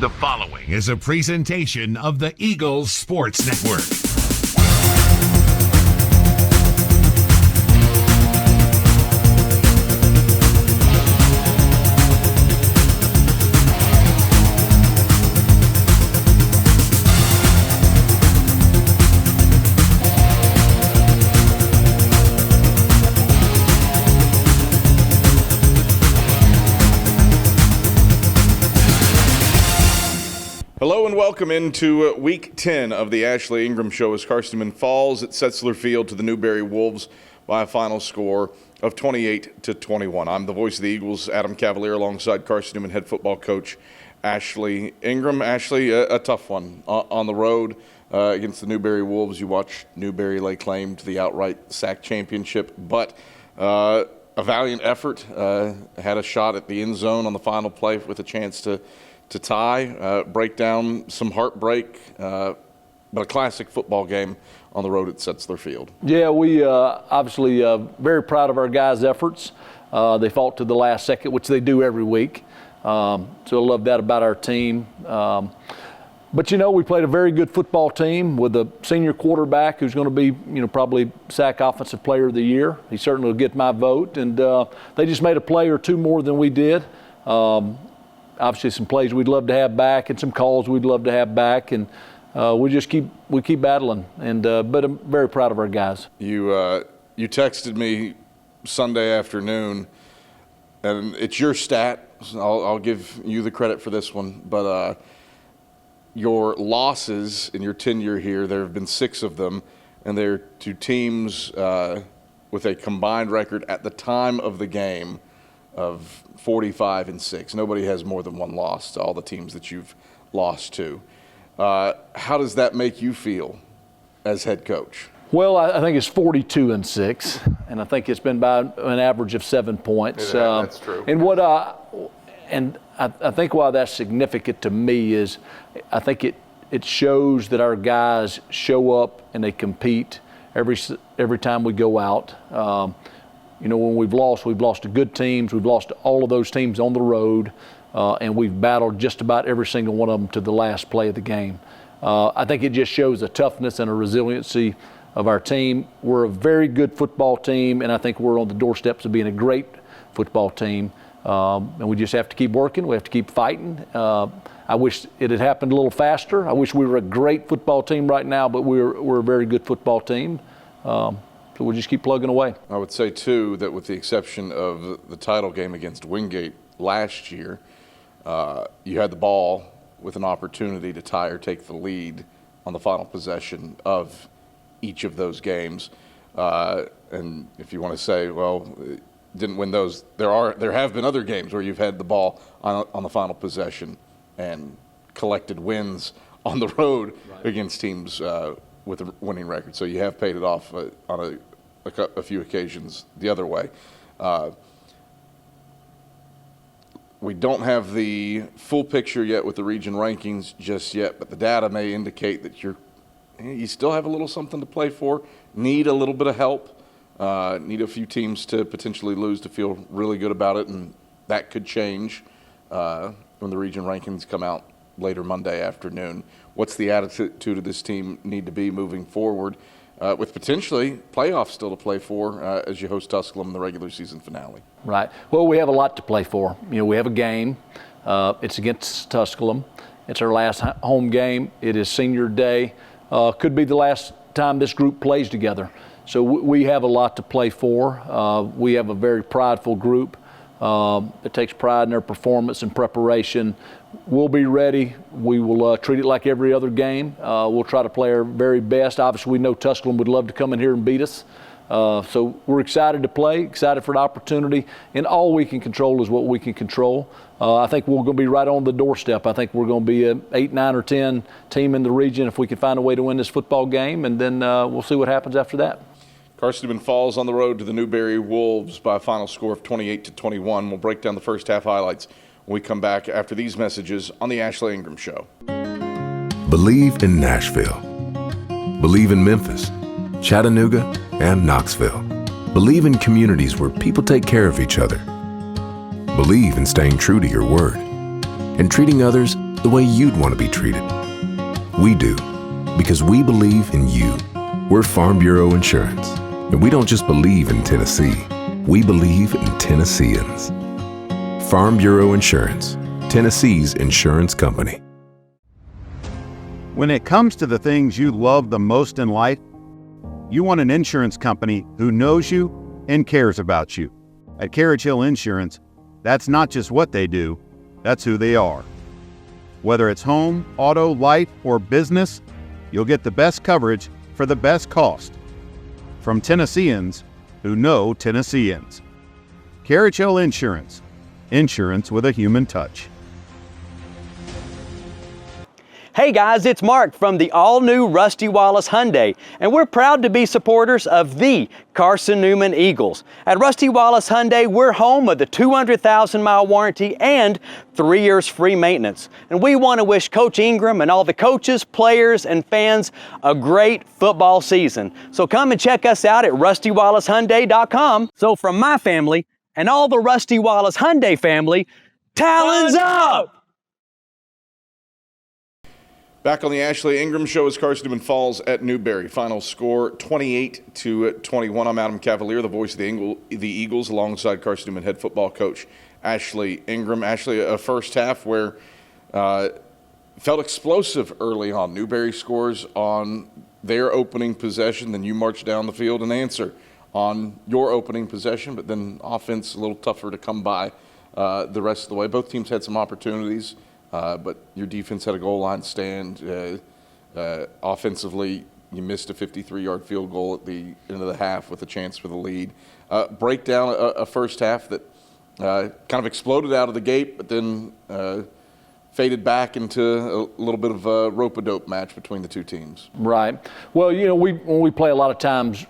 The following is a presentation of the Eagles Sports Network. Hello and welcome into Week 10 of the Ashley Ingram Show as Carson-Newman falls at Setzler Field to the Newberry Wolves by a final score of 28-21. I'm the voice of the Eagles, Adam Cavalier, alongside Carson-Newman head football coach Ashley Ingram. Ashley, a tough one on the road against the Newberry Wolves. You watched Newberry lay claim to the outright sack championship, but a valiant effort, had a shot at the end zone on the final play with a chance to tie, break down some heartbreak, but a classic football game on the road at Setzler Field. Yeah, we obviously very proud of our guys' efforts. They fought to the last second, which they do every week. So I love that about our team. But, you know, we played a very good football team with a senior quarterback who's going to be, you know, probably SAC Offensive Player of the Year. He certainly will get my vote. And they just made a play or two more than we did. Obviously, some plays we'd love to have back, and some calls we'd love to have back, and we keep battling. And but I'm very proud of our guys. You texted me Sunday afternoon, and it's your stat. I'll give you the credit for this one, but your losses in your tenure here, there have been 6 of them, and they're to teams with a combined record at the time of the game of 45-6. Nobody has more than one loss to all the teams that you've lost to. How does that make you feel as head coach? Well, I think it's 42-6, and I think it's been by an average of 7 points. Yeah, that's true. And I think why that's significant to me is I think it shows that our guys show up and they compete every time we go out. You know, when we've lost to good teams. We've lost to all of those teams on the road, and we've battled just about every single one of them to the last play of the game. I think it just shows a toughness and a resiliency of our team. We're a very good football team, and I think we're on the doorsteps of being a great football team. And we just have to keep working. We have to keep fighting. I wish it had happened a little faster. I wish we were a great football team right now, but we're a very good football team. So we'll just keep plugging away. I would say, too, that with the exception of the title game against Wingate last year, you had the ball with an opportunity to tie or take the lead on the final possession of each of those games. And if you want to say, well, didn't win those, there have been other games where you've had the ball on the final possession and collected wins on the road against teams with a winning record. So you have paid it off on a few occasions the other way. We don't have the full picture yet with the region rankings just yet, but the data may indicate that you still have a little something to play for, need a little bit of help, need a few teams to potentially lose to feel really good about it, and that could change when the region rankings come out later Monday afternoon. What's the attitude of this team need to be moving forward with potentially playoffs still to play for as you host Tusculum in the regular season finale? Right. Well, we have a lot to play for. You know, we have a game. It's against Tusculum. It's our last home game. It is senior day. Could be the last time this group plays together. So we have a lot to play for. We have a very prideful group. It takes pride in their performance and preparation. We'll be ready. We will treat it like every other game. We'll try to play our very best. Obviously, we know Tusculum would love to come in here and beat us. So we're excited to play, excited for the opportunity, and all we can control is what we can control. I think we're going to be right on the doorstep. I think we're going to be an 8, 9, or 10 team in the region if we can find a way to win this football game, and then we'll see what happens after that. Carson-Newman falls on the road to the Newberry Wolves by a final score of 28-21. We'll break down the first half highlights when we come back after these messages on the Ashley Ingram Show. Believe in Nashville. Believe in Memphis, Chattanooga, and Knoxville. Believe in communities where people take care of each other. Believe in staying true to your word and treating others the way you'd want to be treated. We do, because we believe in you. We're Farm Bureau Insurance, and we don't just believe in Tennessee, we believe in Tennesseans. Farm Bureau Insurance, Tennessee's insurance company. When it comes to the things you love the most in life, you want an insurance company who knows you and cares about you. At Carriage Hill Insurance, that's not just what they do, that's who they are. Whether it's home, auto, life, or business, you'll get the best coverage for the best cost. From Tennesseans who know Tennesseans. Carriage Hill Insurance. Insurance with a human touch. Hey guys, it's Mark from the all-new Rusty Wallace Hyundai, and we're proud to be supporters of the Carson-Newman Eagles. At Rusty Wallace Hyundai, we're home of the 200,000-mile warranty and 3 years free maintenance. And we want to wish Coach Ingram and all the coaches, players, and fans a great football season. So come and check us out at RustyWallaceHyundai.com. So from my family and all the Rusty Wallace Hyundai family, talons up! Back on the Ashley Ingram Show as Carson-Newman falls at Newberry. Final score 28-21. I'm Adam Cavalier, the voice of the Eagles, alongside Carson-Newman head football coach Ashley Ingram. Ashley, a first half where felt explosive early on. Newberry scores on their opening possession, then you march down the field and answer on your opening possession, but then offense a little tougher to come by the rest of the way. Both teams had some opportunities. But your defense had a goal line stand. Offensively, you missed a 53-yard field goal at the end of the half with a chance for the lead. Break down a first half that kind of exploded out of the gate, but then faded back into a little bit of a rope-a-dope match between the two teams. Right. Well, you know, when we play a lot of times,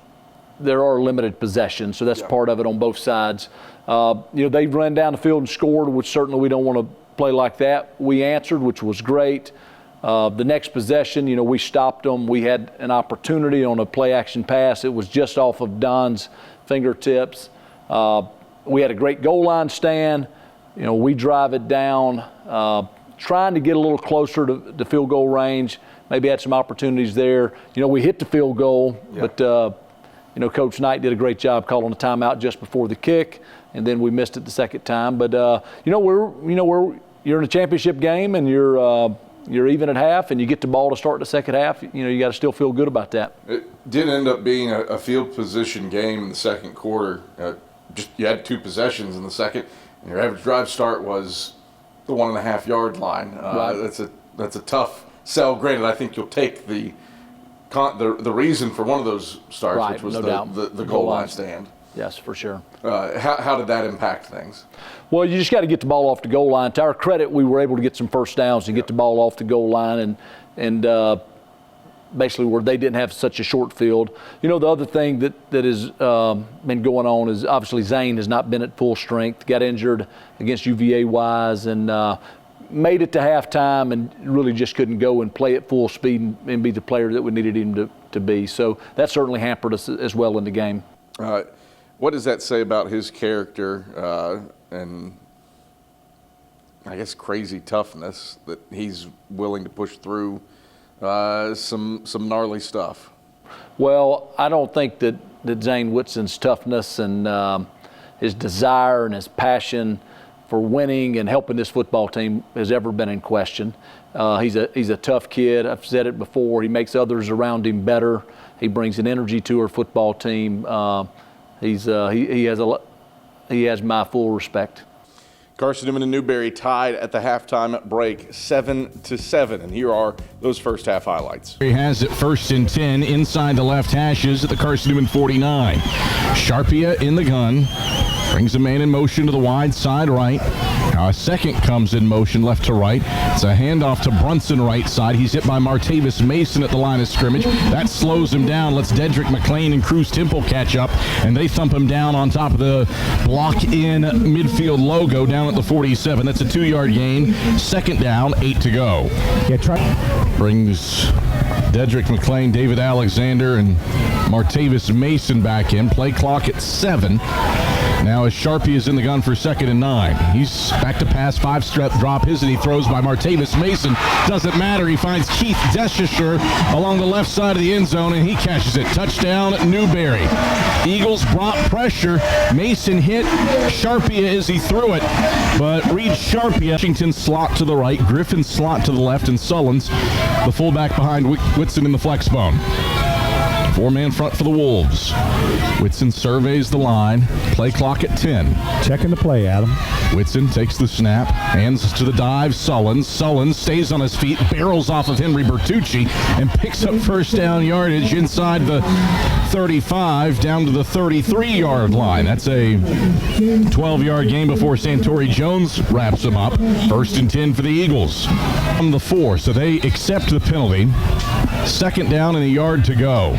there are limited possessions, so that's part of it on both sides. You know, they ran down the field and scored, which certainly we don't want to play like that. We answered, which was great. The next possession, you know, we stopped them. We had an opportunity on a play action pass. It was just off of Don's fingertips. We had a great goal line stand. You know, we drive it down, trying to get a little closer to the field goal range. Maybe had some opportunities there. You know, we hit the field goal, but you know, Coach Knight did a great job calling a timeout just before the kick, and then we missed it the second time. But you know, you're in a championship game and you're even at half and you get the ball to start the second half. You know, you got to still feel good about that. It did end up being a field position game in the second quarter. You had two possessions in the second, and your average drive start was the 1.5 yard line. Right. That's a tough sell. Granted, I think you'll take the reason for one of those starts, Right, which was no doubt. the goal line stand. Yes, for sure. How did that impact things? Well, you just got to get the ball off the goal line. To our credit, we were able to get some first downs and get the ball off the goal line, and basically where they didn't have such a short field. You know, the other thing that has been going on is obviously Zane has not been at full strength. Got injured against UVA-wise and made it to halftime and really just couldn't go and play at full speed and be the player that we needed him to be. So that certainly hampered us as well in the game. What does that say about his character and I guess crazy toughness that he's willing to push through some gnarly stuff? Well, I don't think that Zane Whitson's toughness and his desire and his passion for winning and helping this football team has ever been in question. He's a tough kid. I've said it before. He makes others around him better. He brings an energy to our football team. He has my full respect. Carson-Newman and Newberry tied at the halftime break 7-7, and here are those first half highlights. He has it 1st and 10 inside the left hashes at the Carson-Newman 49. Sharpia in the gun, brings a man in motion to the wide side right. A second comes in motion left to right. It's a handoff to Brunson right side. He's hit by Martavis Mason at the line of scrimmage. That slows him down, lets Dedrick McClain and Cruz Temple catch up, and they thump him down on top of the block in midfield logo down at the 47. That's a 2-yard gain. 2nd down, 8 to go. Brings Dedrick McClain, David Alexander, and Martavis Mason back in. Play clock at 7. Now as Sharpie is in the gun for 2nd and 9. He's back to pass, 5-step drop. His and he throws by Martavis Mason. Doesn't matter. He finds Keith Deshisher along the left side of the end zone, and he catches it. Touchdown, Newberry. Eagles brought pressure. Mason hit Sharpie as he threw it, but Reed Sharpie, Washington slot to the right, Griffin slot to the left, and Sullins, the fullback behind Whitson in the flex bone. 4-man front for the Wolves. Whitson surveys the line. Play clock at 10. Checking the play, Adam. Whitson takes the snap, hands to the dive, Sullins. Sullins stays on his feet, barrels off of Henry Bertucci, and picks up first down yardage inside the 35 down to the 33-yard line. That's a 12-yard gain before Santori Jones wraps him up. 1st and 10 for the Eagles. From the 4, so they accept the penalty. 2nd down and a yard to go.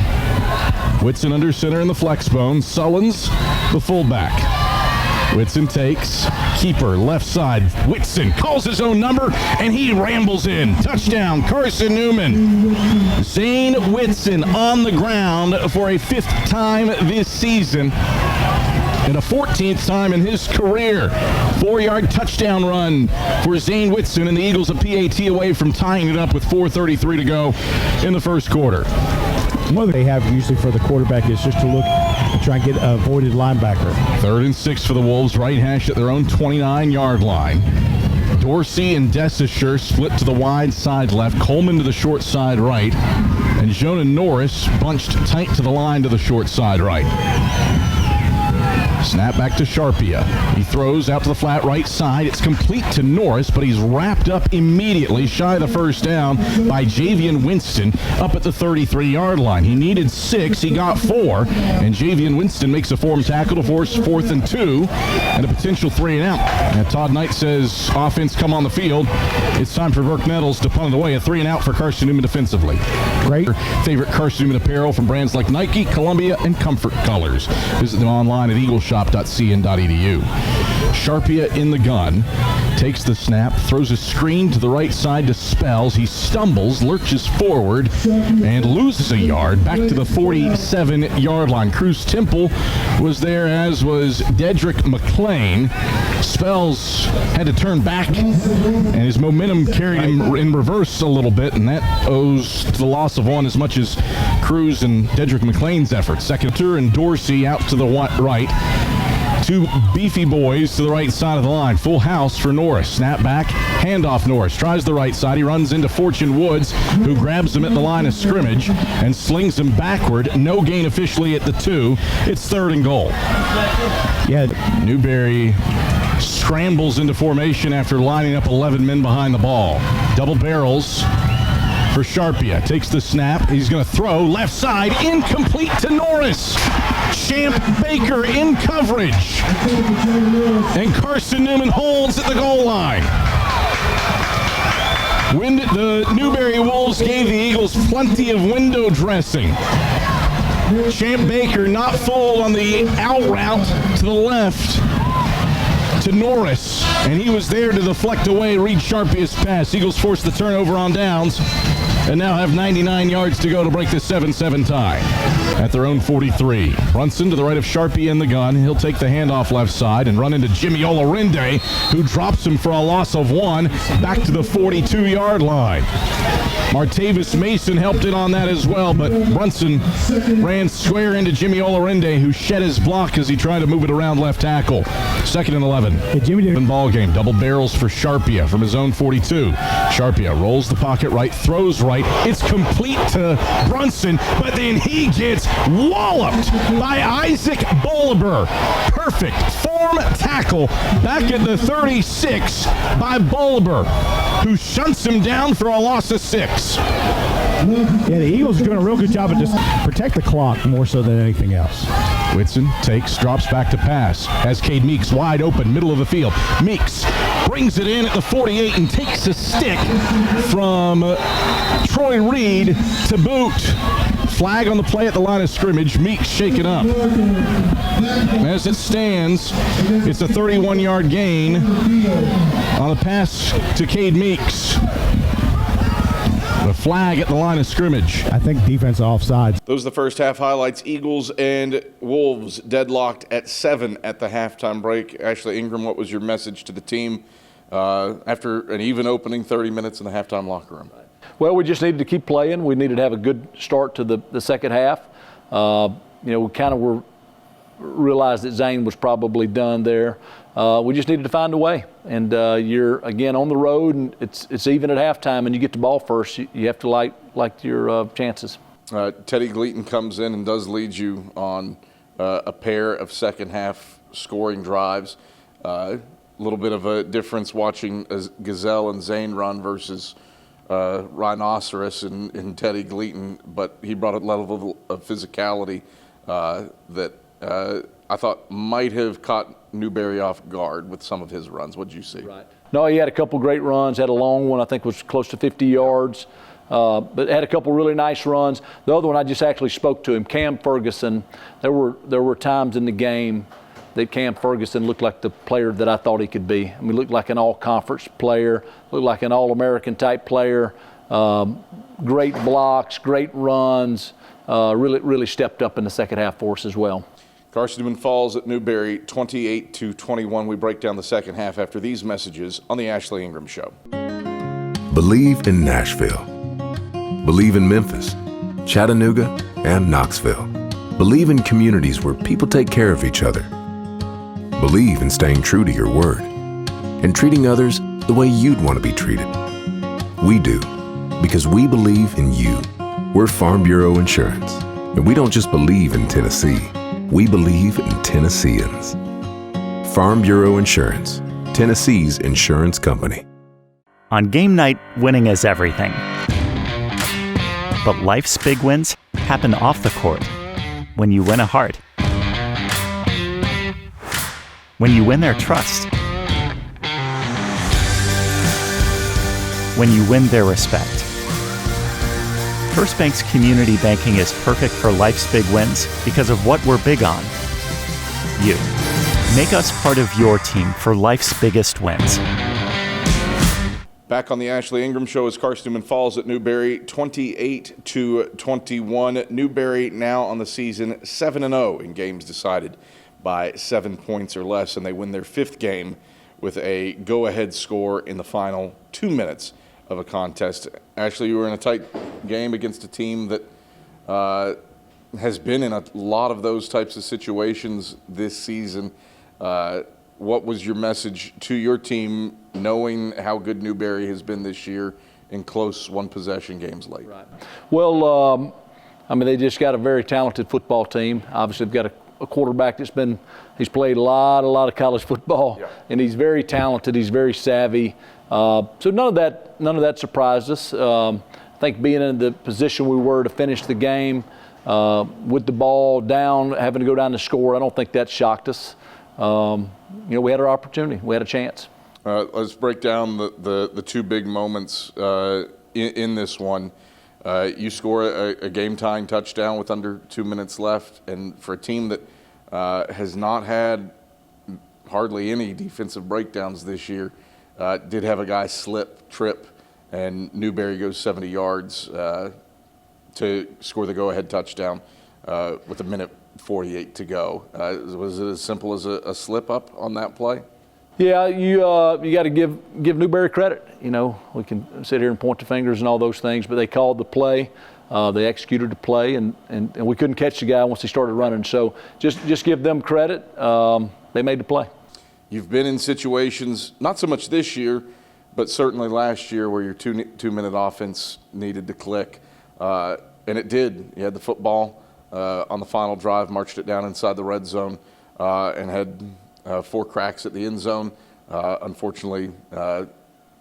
Whitson under center in the flex bone. Sullins, the fullback. Whitson takes, keeper, left side. Whitson calls his own number, and he rambles in. Touchdown, Carson-Newman. Zane Whitson on the ground for a 5th time this season and a 14th time in his career. 4-yard touchdown run for Zane Whitson, and the Eagles a PAT away from tying it up with 4:33 to go in the 1st quarter. One they have usually for the quarterback is just to look and try and get a avoided linebacker. 3rd and 6 for the Wolves, right hash at their own 29-yard line. Dorsey and Desisher split to the wide side left, Coleman to the short side right, and Jonah Norris bunched tight to the line to the short side right. Snap back to Sharpia. He throws out to the flat right side. It's complete to Norris, but he's wrapped up immediately, shy of the first down by Javian Winston up at the 33-yard line. He needed 6. He got 4, and Javian Winston makes a form tackle to force 4th and 2 and a potential 3 and out. And Todd Knight says, offense come on the field. It's time for Burke Nettles to punt it away. A 3 and out for Carson-Newman defensively. Great. Favorite Carson-Newman apparel from brands like Nike, Columbia, and Comfort Colors. Visit them online at eagleshop.cn.edu. Sharpia in the gun, takes the snap, throws a screen to the right side to Spells. He stumbles, lurches forward, and loses a yard back to the 47-yard line. Cruz Temple was there, as was Dedrick McLean. Spells had to turn back, and his momentum carried him in reverse a little bit, and that owes to the loss of one as much as Cruz and Dedrick McLean's efforts. Second, and Dorsey out to the right. 2 beefy boys to the right side of the line. Full house for Norris. Snap back, handoff Norris. Tries the right side. He runs into Fortune Woods, who grabs him at the line of scrimmage and slings him backward. No gain officially at the 2. It's 3rd and goal. Yeah. Newberry scrambles into formation after lining up 11 men behind the ball. Double barrels for Sharpia. Takes the snap. He's going to throw left side. Incomplete to Norris. Champ Baker in coverage. And Carson-Newman holds at the goal line. The Newberry Wolves gave the Eagles plenty of window dressing. Champ Baker not fooled on the out route to the left to Norris, and he was there to deflect away Reed Sharpia's pass. Eagles force the turnover on downs and now have 99 yards to go to break the 7-7 tie at their own 43. Brunson to the right of Sharpie in the gun. He'll take the handoff left side and run into Jimmy Olorinde, who drops him for a loss of 1 back to the 42-yard line. Martavis Mason helped it on that as well, but Brunson ran square into Jimmy Olorinde, who shed his block as he tried to move it around left tackle. 2nd and 11. Ball game. Double barrels for Sharpia from his own 42. Sharpia rolls the pocket right, throws right. It's complete to Brunson, but then he gets walloped by Isaac Boliber. Perfect form tackle back at the 36 by Boliber, who shunts him down for a loss of 6. Yeah, the Eagles are doing a real good job of just protect the clock more so than anything else. Whitson takes, drops back to pass. Has Cade Meeks wide open, middle of the field. Meeks brings it in at the 48 and takes a stick from Troy Reed to boot. Flag on the play at the line of scrimmage. Meeks shaken up. As it stands, it's a 31-yard gain on a pass to Cade Meeks. The flag at the line of scrimmage. I think defense offsides. Those are the first half highlights. Eagles and Wolves deadlocked at 7 at the halftime break. Ashley Ingram, what was your message to the team after an even opening 30 minutes in the halftime locker room? Well, we just needed to keep playing. We needed to have a good start to the second half. We kind of realized that Zane was probably done there. We just needed to find a way. And you're, again, on the road, and it's even at halftime, and you get the ball first. You have to like your chances. Teddy Gleaton comes in and does lead you on a pair of second half scoring drives. A little bit of a difference watching Gazelle and Zane run versus Rhinoceros and Teddy Gleaton, but he brought a level of physicality that I thought might have caught Newberry off guard with some of his runs. What did you see? Right. No, he had a couple great runs. Had a long one, I think was close to 50 yards, but had a couple really nice runs. The other one, I just actually spoke to him, Cam Ferguson. There were times in the game that Cam Ferguson looked like the player that I thought he could be. I mean, looked like an all-conference player, looked like an all-American type player. Great blocks, great runs. Really stepped up in the second half for us as well. Carson-Newman falls at Newberry 28-21. We break down the second half after these messages on the Ashley Ingram Show. Believe in Nashville. Believe in Memphis, Chattanooga, and Knoxville. Believe in communities where people take care of each other. Believe in staying true to your word and treating others the way you'd want to be treated. We do, because we believe in you. We're Farm Bureau Insurance, and we don't just believe in Tennessee, we believe in Tennesseans. Farm Bureau Insurance, Tennessee's insurance company. On game night, winning is everything. But life's big wins happen off the court. When you win a heart. When you win their trust. When you win their respect. First Bank's community banking is perfect for life's big wins because of what we're big on. You. Make us part of your team for life's biggest wins. Back on the Ashley Ingram Show as Carson-Newman falls at Newberry 28-21. Newberry now on the season 7-0 in games decided by 7 points or less, and they win their fifth game with a go-ahead score in the final 2 minutes of a contest. Ashley, you were in a tight game against a team that has been in a lot of those types of situations this season. What was your message to your team, knowing how good Newberry has been this year in close one-possession games late? Right. Well, they just got a very talented football team. Obviously, they've got a quarterback he's played a lot of college football, yeah. And he's very talented. He's very savvy. So none of that surprised us. I think being in the position we were to finish the game with the ball down, having to go down to score, I don't think that shocked us. We had our opportunity. We had a chance. Let's break down the two big moments in this one. You score a game-tying touchdown with under 2 minutes left, and for a team that has not had hardly any defensive breakdowns this year, did have a guy trip, and Newberry goes 70 yards to score the go-ahead touchdown with 1:48 to go. Was it as simple as a slip-up on that play? Yeah, you got to give Newberry credit. We can sit here and point the fingers and all those things, but they called the play, they executed the play, and we couldn't catch the guy once he started running. So just give them credit. They made the play. You've been in situations, not so much this year, but certainly last year, where your two-minute offense needed to click, and it did. You had the football on the final drive, marched it down inside the red zone, and had 4 cracks at the end zone. Unfortunately,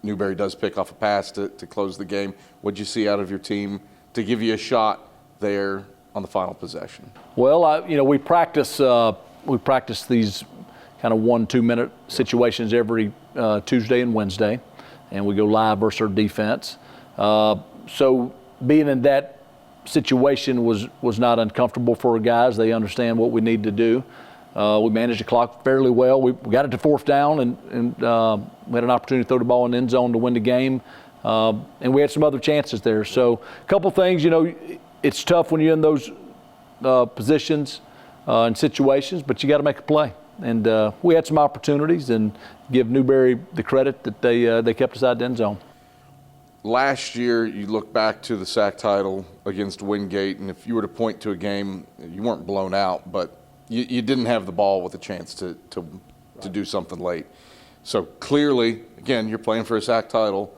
Newberry does pick off a pass to close the game. What did you see out of your team to give you a shot there on the final possession? Well, we practice these kind of 1-2 minute situations every Tuesday and Wednesday, and we go live versus our defense. So being in that situation was not uncomfortable for our guys. They understand what we need to do. We managed the clock fairly well. We got it to fourth down, and we had an opportunity to throw the ball in the end zone to win the game. And we had some other chances there. So a couple things, it's tough when you're in those positions and situations, but you got to make a play. And we had some opportunities, and give Newberry the credit that they kept us out of the end zone. Last year, you look back to the SAC title against Wingate, and if you were to point to a game, you weren't blown out, but you didn't have the ball with a chance to do something late. So clearly, again, you're playing for a SAC title.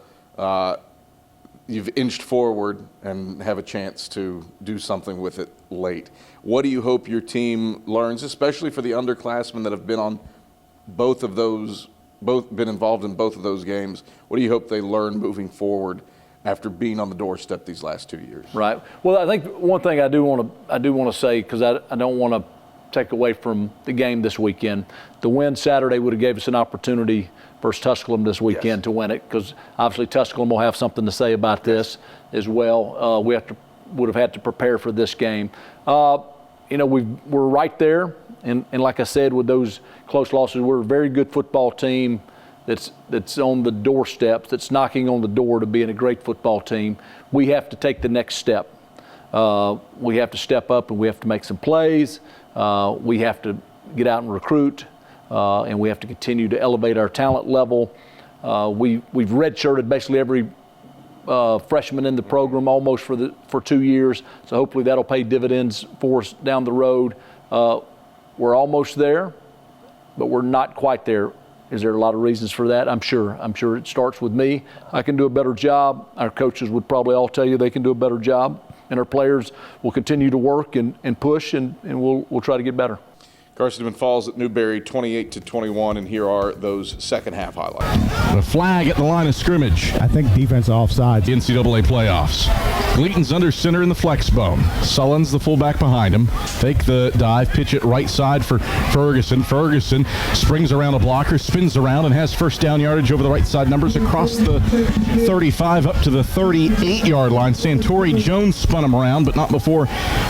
You've inched forward and have a chance to do something with it late. What do you hope your team learns, especially for the underclassmen that have been been involved in both of those games? What do you hope they learn moving forward after being on the doorstep these last 2 years? Right. Well, I think one thing I do want to say, because I don't want to take away from the game this weekend. The win Saturday would have gave us an opportunity versus Tusculum this weekend to win it, because obviously Tusculum will have something to say about this as well. We would have had to prepare for this game. We're right there, and like I said, with those close losses, we're a very good football team that's on the doorstep, that's knocking on the door to being a great football team. We have to take the next step. We have to step up, and we have to make some plays. We have to get out and recruit, and we have to continue to elevate our talent level. We've redshirted basically every freshman in the program almost for 2 years, so hopefully that'll pay dividends for us down the road. We're almost there, but we're not quite there. Is there a lot of reasons for that? I'm sure it starts with me. I can do a better job. Our coaches would probably all tell you they can do a better job. And our players will continue to work and push, and we'll try to get better. Carson-Newman falls at Newberry 28-21, and here are those second half highlights. The flag at the line of scrimmage. I think defense offside. The NCAA playoffs. Gleaton's under center in the flex bone. Sullins, the fullback behind him. Fake the dive, pitch it right side for Ferguson. Ferguson springs around a blocker, spins around, and has first down yardage over the right side numbers across the 35 up to the 38-yard line. Santori Jones spun him around, but not before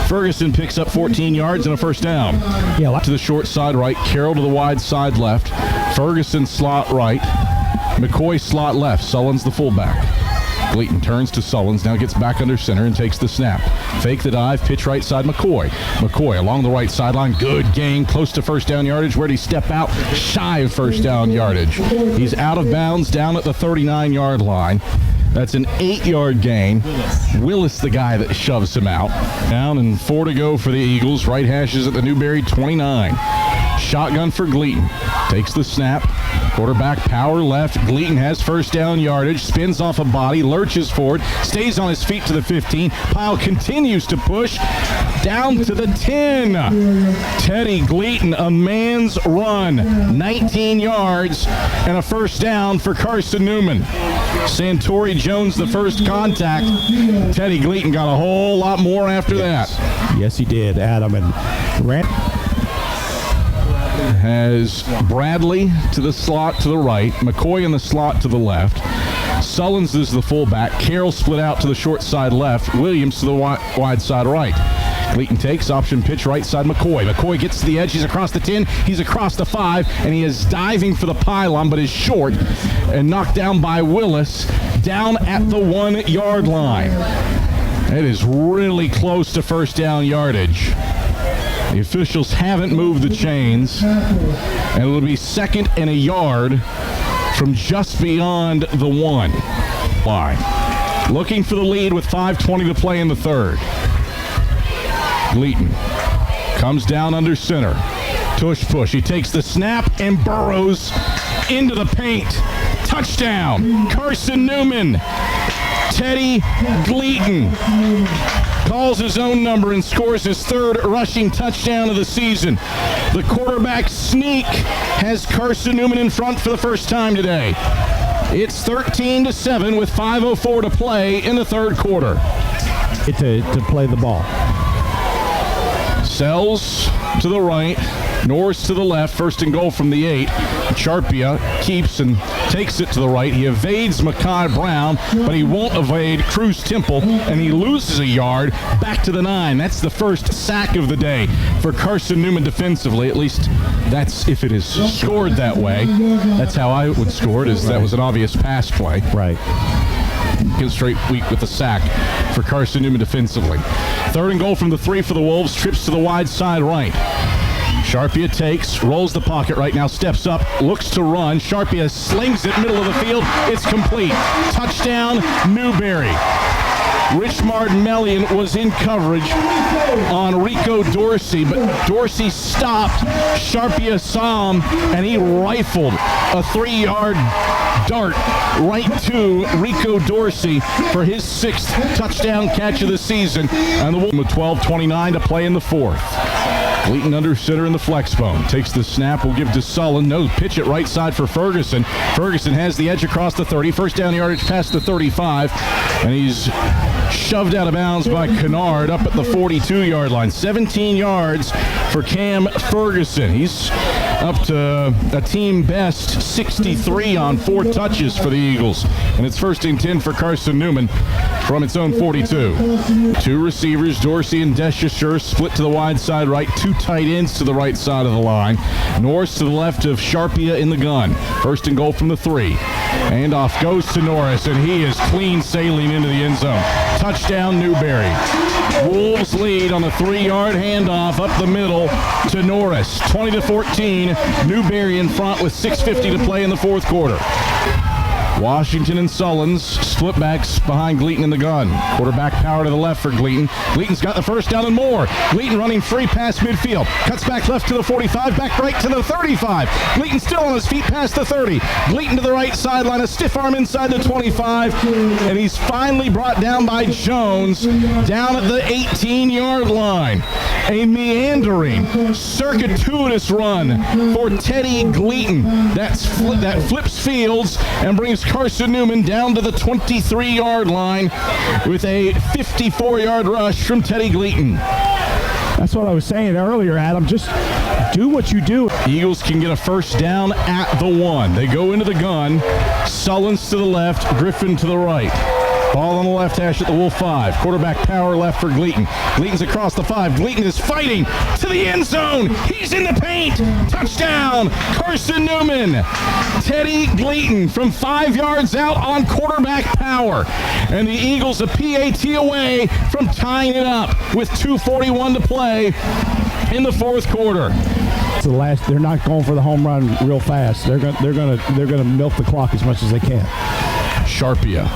Ferguson picks up 14 yards and a first down. Yeah, to the short side right, Carroll to the wide side left, Ferguson slot right, McCoy slot left, Sullins the fullback. Gleaton turns to Sullins, now gets back under center and takes the snap. Fake the dive, pitch right side, McCoy. McCoy along the right sideline, good gain, close to first down yardage. Where'd he step out? Shy of first down yardage. He's out of bounds down at the 39-yard line. That's an 8-yard gain. Willis, the guy that shoves him out. Down and 4 to go for the Eagles. Right hashes at the Newberry 29. Shotgun for Gleaton. Takes the snap. Quarterback power left. Gleaton has first down yardage. Spins off a body. Lurches forward. Stays on his feet to the 15. Pyle continues to push. Down to the 10. Teddy Gleaton, a man's run. 19 yards and a first down for Carson-Newman. Santori Jones, the first contact. Teddy Gleaton got a whole lot more after that. Yes, he did, Adam. And Grant has Bradley to the slot to the right, McCoy in the slot to the left. Sullins is the fullback. Carroll split out to the short side left. Williams to the wide side right. Gleaton takes option pitch right side McCoy. McCoy gets to the edge. He's across the 10. He's across the 5, and he is diving for the pylon, but is short and knocked down by Willis down at the 1-yard line. It is really close to first down yardage. The officials haven't moved the chains, and it'll be second and a yard from just beyond the 1 line. Looking for the lead with 5:20 to play in the third. Gleaton comes down under center. Tush push. He takes the snap and burrows into the paint. Touchdown, Carson-Newman. Teddy Gleaton calls his own number and scores his third rushing touchdown of the season. The quarterback sneak has Carson-Newman in front for the first time today. It's 13-7 with 5:04 to play in the third quarter. to play the ball. Sells to the right, Norris to the left, first and goal from the 8. Charpia keeps and takes it to the right. He evades Makai Brown, but he won't evade Cruz Temple, and he loses a yard back to the 9. That's the first sack of the day for Carson-Newman defensively. At least that's if it is scored that way. That's how I would score it, is that was an obvious pass play. Right. second straight week with a sack for Carson-Newman defensively. 3rd and goal from the 3 for the Wolves. Trips to the wide side right. Sharpia takes, rolls the pocket right now, steps up, looks to run. Sharpia slings it middle of the field. It's complete. Touchdown, Newberry. Richmard Melian was in coverage on Rico Dorsey, but Dorsey stopped. Sharpia saw him, and he rifled a 3-yard dart right to Rico Dorsey for his 6th touchdown catch of the season. And the Wolves with 12:29 to play in the 4th. Gleaton under center in the flex bone. Takes the snap, will give to Sullen. No, pitch it right side for Ferguson. Ferguson has the edge across the 30. First down yardage past the 35. And he's shoved out of bounds by Kennard up at the 42-yard line. 17 yards for Cam Ferguson. He's up to a team best 63 on 4 touches for the Eagles. And it's 1st and 10 for Carson-Newman from its own 42. 2 receivers, Dorsey and Deschamps, split to the wide side right. 2 tight ends to the right side of the line. Norris to the left of Sharpia in the gun. 1st and goal from the 3. Handoff goes to Norris, and he is clean sailing into the end zone. Touchdown, Newberry. Wolves lead on a 3-yard handoff up the middle to Norris. 20-14. Newberry in front with 6:50 to play in the 4th quarter. Washington and Sullins, split backs behind Gleaton in the gun. Quarterback power to the left for Gleaton. Gleaton's got the first down and more. Gleaton running free past midfield. Cuts back left to the 45, back right to the 35. Gleaton still on his feet past the 30. Gleaton to the right sideline, a stiff arm inside the 25. And he's finally brought down by Jones down at the 18-yard line. A meandering, circuitous run for Teddy Gleaton. That flips fields and brings Carson-Newman down to the 23-yard line with a 54-yard rush from Teddy Gleaton. That's what I was saying earlier, Adam. Just do what you do. Eagles can get a first down at the 1. They go into the gun. Sullins to the left, Griffin to the right. Ball on the left hash at the Wolf 5. Quarterback power left for Gleaton. Gleaton's across the 5. Gleaton is fighting to the end zone. He's in the paint. Touchdown, Carson-Newman. Teddy Gleaton from 5 yards out on quarterback power. And the Eagles a PAT away from tying it up with 2:41 to play in the 4th quarter. It's the last. They're not going for the home run real fast. They're gonna milk the clock as much as they can. Sharpia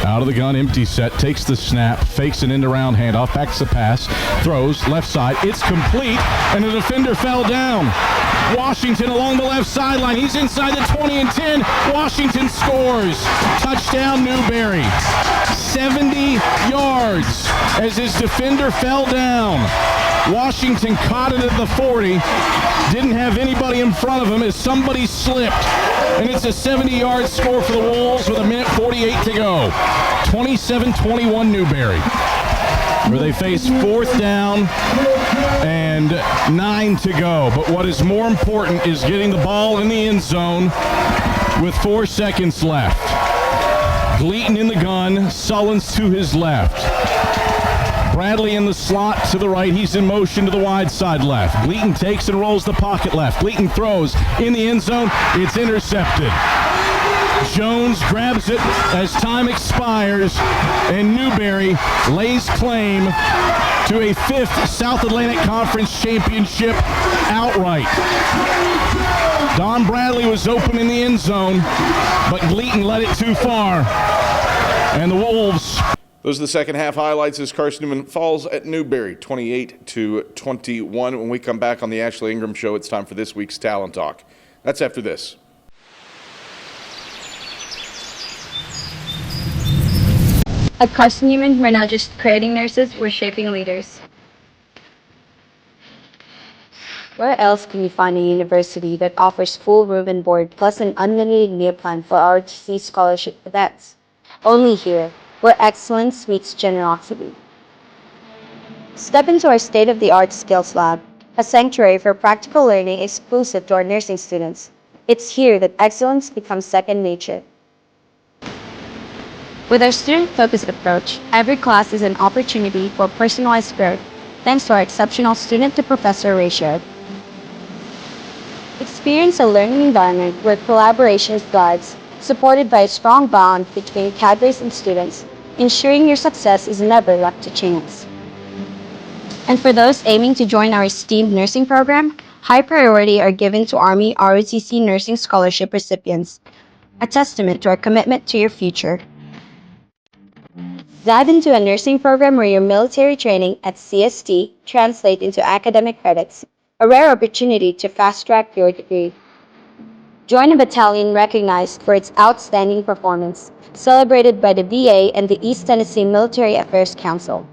out of the gun, empty set, takes the snap, fakes an end-around handoff, backs the pass, throws left side. It's complete, and the defender fell down. Washington along the left sideline. He's inside the 20 and 10. Washington scores. Touchdown, Newberry. 70 yards as his defender fell down. Washington caught it at the 40. Didn't have anybody in front of him as somebody slipped. And it's a 70-yard score for the Wolves with 1:48 to go. 27-21 Newberry, where they face 4th down and 9 to go. But what is more important is getting the ball in the end zone with 4 seconds left. Gleaton in the gun, Sullins to his left. Bradley in the slot to the right. He's in motion to the wide side left. Gleaton takes and rolls the pocket left. Gleaton throws in the end zone. It's intercepted. Jones grabs it as time expires, and Newberry lays claim to a 5th South Atlantic Conference championship outright. Don Bradley was open in the end zone, but Gleaton led it too far. And the Wolves. Those are the second half highlights as Carson-Newman falls at Newberry, 28-21. When we come back on the Ashley Ingram Show, it's time for this week's Talent Talk. That's after this. At Carson-Newman, we're not just creating nurses, we're shaping leaders. Where else can you find a university that offers full room and board plus an unlimited meal plan for our RTC scholarship cadets? Only here, where excellence meets generosity. Step into our state-of-the-art skills lab, a sanctuary for practical learning exclusive to our nursing students. It's here that excellence becomes second nature. With our student-focused approach, every class is an opportunity for personalized growth, thanks to our exceptional student-to-professor ratio. Experience a learning environment where collaboration thrives, supported by a strong bond between cadres and students, ensuring your success is never left to chance. And for those aiming to join our esteemed nursing program, high priority are given to Army ROTC Nursing Scholarship recipients, a testament to our commitment to your future. Dive into a nursing program where your military training at CST translates into academic credits, a rare opportunity to fast-track your degree. Join a battalion recognized for its outstanding performance, celebrated by the VA and the East Tennessee Military Affairs Council.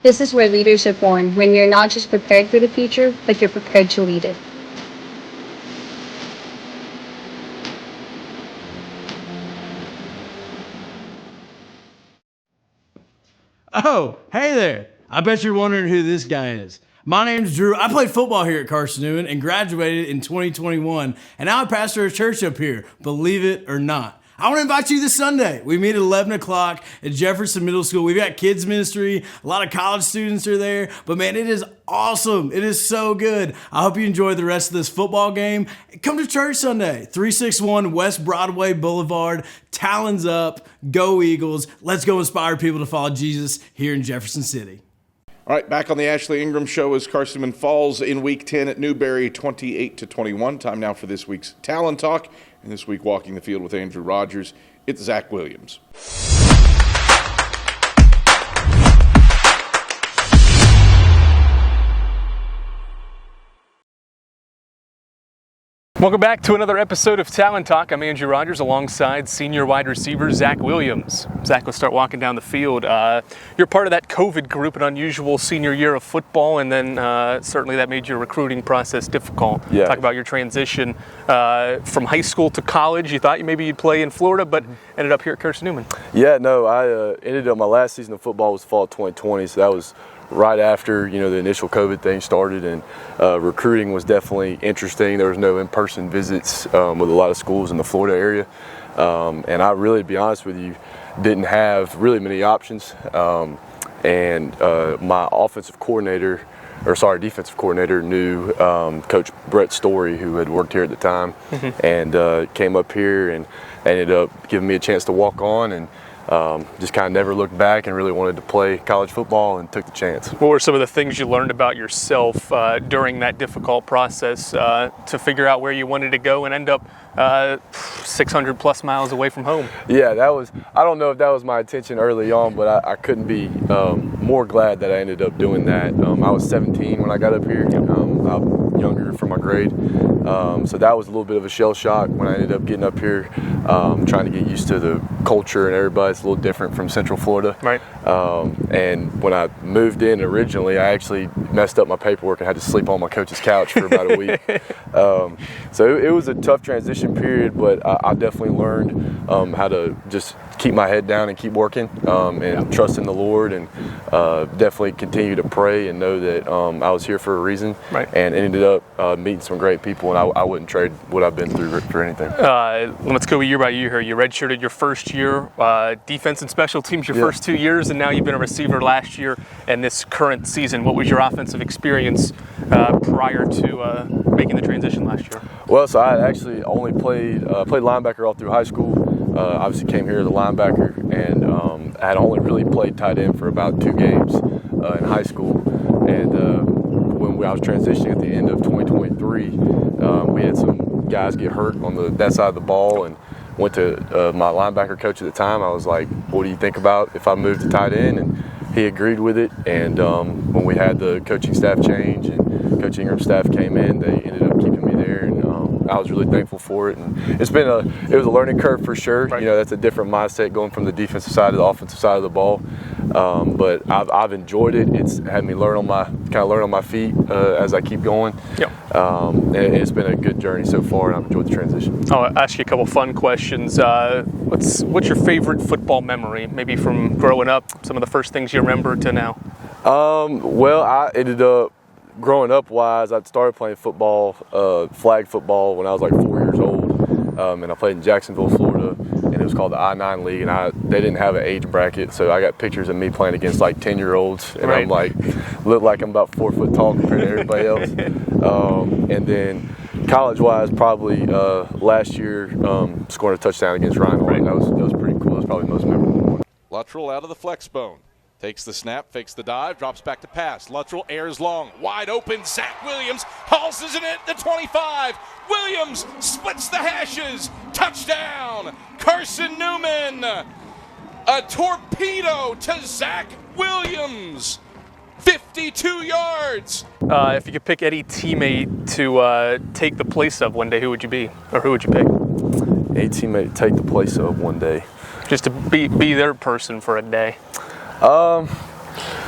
This is where leaders are born, when you're not just prepared for the future, but you're prepared to lead it. Oh, hey there. I bet you're wondering who this guy is. My name's Drew. I played football here at Carson-Newman and graduated in 2021. And now I pastor a church up here, believe it or not. I want to invite you this Sunday. We meet at 11 o'clock at Jefferson Middle School. We've got kids ministry. A lot of college students are there. But man, it is awesome. It is so good. I hope you enjoy the rest of this football game. Come to church Sunday, 361 West Broadway Boulevard. Talons up. Go Eagles. Let's go inspire people to follow Jesus here in Jefferson City. All right, back on the Ashley Ingram Show as Carson-Newman falls in Week 10 at Newberry, 28-21. Time now for this week's Talent Talk. And this week, walking the field with Andrew Rogers, it's Zach Williams. Welcome back to another episode of Talent Talk. I'm Andrew Rogers alongside senior wide receiver Zach Williams. Zach, let's start walking down the field. You're part of that COVID group, an unusual senior year of football, and then certainly that made your recruiting process difficult. Yeah. Talk about your transition from high school to college. You thought maybe you'd play in Florida, but ended up here at Carson-Newman. Yeah, no, I ended up, my last season of football was fall 2020, so that was right after, the initial COVID thing started, and recruiting was definitely interesting. There was no in-person visits with a lot of schools in the Florida area. And I really, to be honest with you, didn't have really many options. And my defensive coordinator knew Coach Brett Story, who had worked here at the time, and came up here and ended up giving me a chance to walk on, and just kind of never looked back and really wanted to play college football and took the chance. What were some of the things you learned about yourself during that difficult process to figure out where you wanted to go and end up 600 plus miles away from home? Yeah, I don't know if that was my intention early on, but I couldn't be more glad that I ended up doing that. I was 17 when I got up here. I'm younger for my grade. So that was a little bit of a shell shock when I ended up getting up here, trying to get used to the culture and everybody. It's a little different from Central Florida. Right. And when I moved in originally, I actually messed up my paperwork and had to sleep on my coach's couch for about a week. So it was a tough transition period, but I definitely learned how to just keep my head down and keep working and trust in the Lord, and definitely continue to pray and know that I was here for a reason. Right. And ended up meeting some great people, and I wouldn't trade what I've been through for anything. Let's go year by year here. You redshirted your first year, defense and special teams your first 2 years, and now you've been a receiver last year and this current season. What was your offensive experience prior to making the transition last year? Well, so I actually only played linebacker all through high school. Obviously came here as a linebacker, and I had only really played tight end for about 2 games in high school. And when I was transitioning at the end of 2023, we had some guys get hurt on that side of the ball, and went to my linebacker coach at the time. I was like, what do you think about if I moved to tight end? And he agreed with it. And when we had the coaching staff change and Coach Ingram's staff came in, they ended up keeping me there, and I was really thankful for it. And it was a learning curve for sure. Right. That's a different mindset going from the defensive side to the offensive side of the ball. But I've enjoyed it. It's had me learn on my feet as I keep going. Yep. And it's been a good journey so far, and I've enjoyed the transition. I'll ask you a couple fun questions. What's your favorite football memory? Maybe from growing up, some of the first things you remember to now. Well, I ended up growing up wise. I started playing football, flag football, when I was like 4 years old. and I played in Jacksonville, Florida, and it was called the I-9 League, and they didn't have an age bracket, so I got pictures of me playing against like 10-year-olds, and I'm like, look like I'm about 4 foot tall compared to everybody else. And then college-wise, probably last year, scoring a touchdown against Ryan Hall. That was pretty cool. That was probably the most memorable one. Luttrell out of the flex bone. Takes the snap, fakes the dive, drops back to pass. Luttrell airs long, wide open. Zach Williams hauls it at the 25. Williams splits the hashes. Touchdown, Carson-Newman. A torpedo to Zach Williams. 52 yards. If you could pick any teammate to take the place of one day, who would you be, or who would you pick? A teammate to take the place of one day. Just to be their person for a day.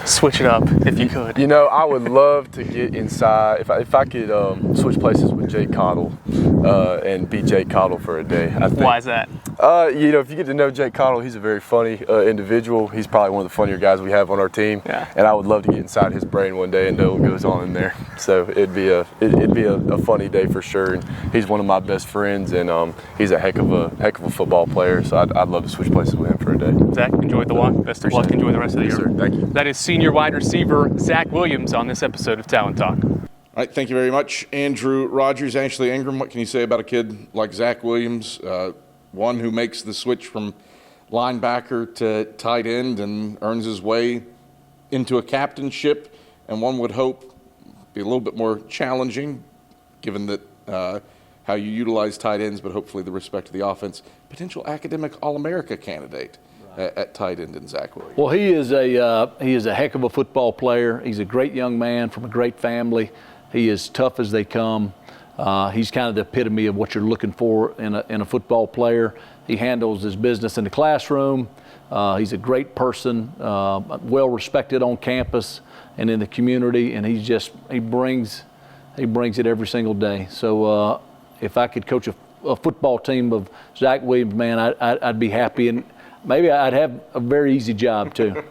Switch it up if you could. You know, I would love to get inside. If I could switch places with Jake Cottle and be Jake Cottle for a day. I think. Why is that? You know, if you get to know Jake Cottle, he's a very funny individual. He's probably one of the funnier guys we have on our team. Yeah. And I would love to get inside his brain one day and know what goes on in there. So it'd be a funny day for sure. And he's one of my best friends, and he's a heck of a football player. So I'd love to switch places with him for a day. Zach, enjoy the walk. Best of luck. Enjoy the rest of the year. Yes, sir. Thank you. That is senior wide receiver Zach Williams on this episode of Talent Talk. All right, thank you very much, Andrew Rogers. Ashley Ingram, what can you say about a kid like Zach Williams, one who makes the switch from linebacker to tight end and earns his way into a captainship, and one would hope be a little bit more challenging given that how you utilize tight ends, but hopefully the respect of the offense. Potential academic All-America candidate at tight end in Zach Williams. Well, he is a heck of a football player. He's a great young man from a great family. He is tough as they come. He's kind of the epitome of what you're looking for in a football player. He handles his business in the classroom. He's a great person, well respected on campus and in the community, and he brings it every single day. So if I could coach a football team of Zach Williams, man, I'd be happy, and maybe I'd have a very easy job too.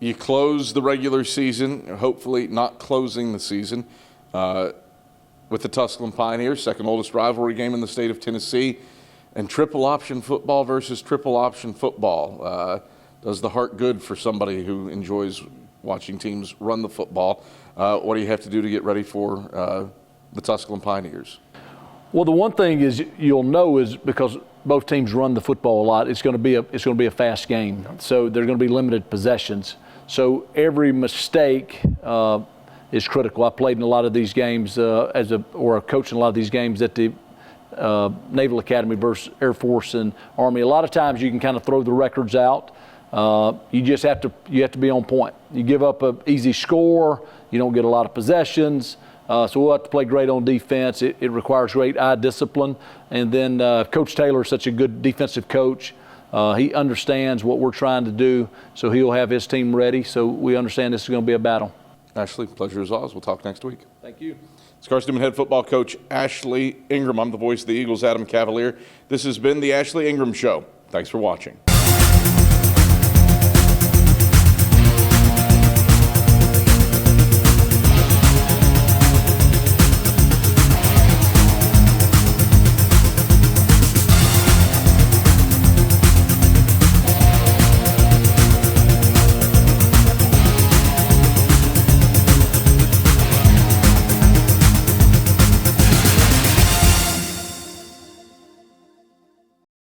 You close the regular season, hopefully not closing the season, with the Tusculum Pioneers, second oldest rivalry game in the state of Tennessee, and triple option football versus triple option football. Does the heart good for somebody who enjoys watching teams run the football? What do you have to do to get ready for the Tusculum Pioneers? Well, the one thing is you'll know is because both teams run the football a lot, it's going to be a fast game. So there's going to be limited possessions. So every mistake is critical. I played in a lot of these games or coached in a lot of these games at the Naval Academy versus Air Force and Army. A lot of times you can kind of throw the records out. You just have to be on point. You give up an easy score, you don't get a lot of possessions. So we'll have to play great on defense. It requires great eye discipline. And then Coach Taylor is such a good defensive coach. He understands what we're trying to do, so he'll have his team ready. So we understand this is going to be a battle. Ashley, pleasure as always. We'll talk next week. Thank you. It's Carson-Newman head football coach Ashley Ingram. I'm the voice of the Eagles, Adam Cavalier. This has been the Ashley Ingram Show. Thanks for watching.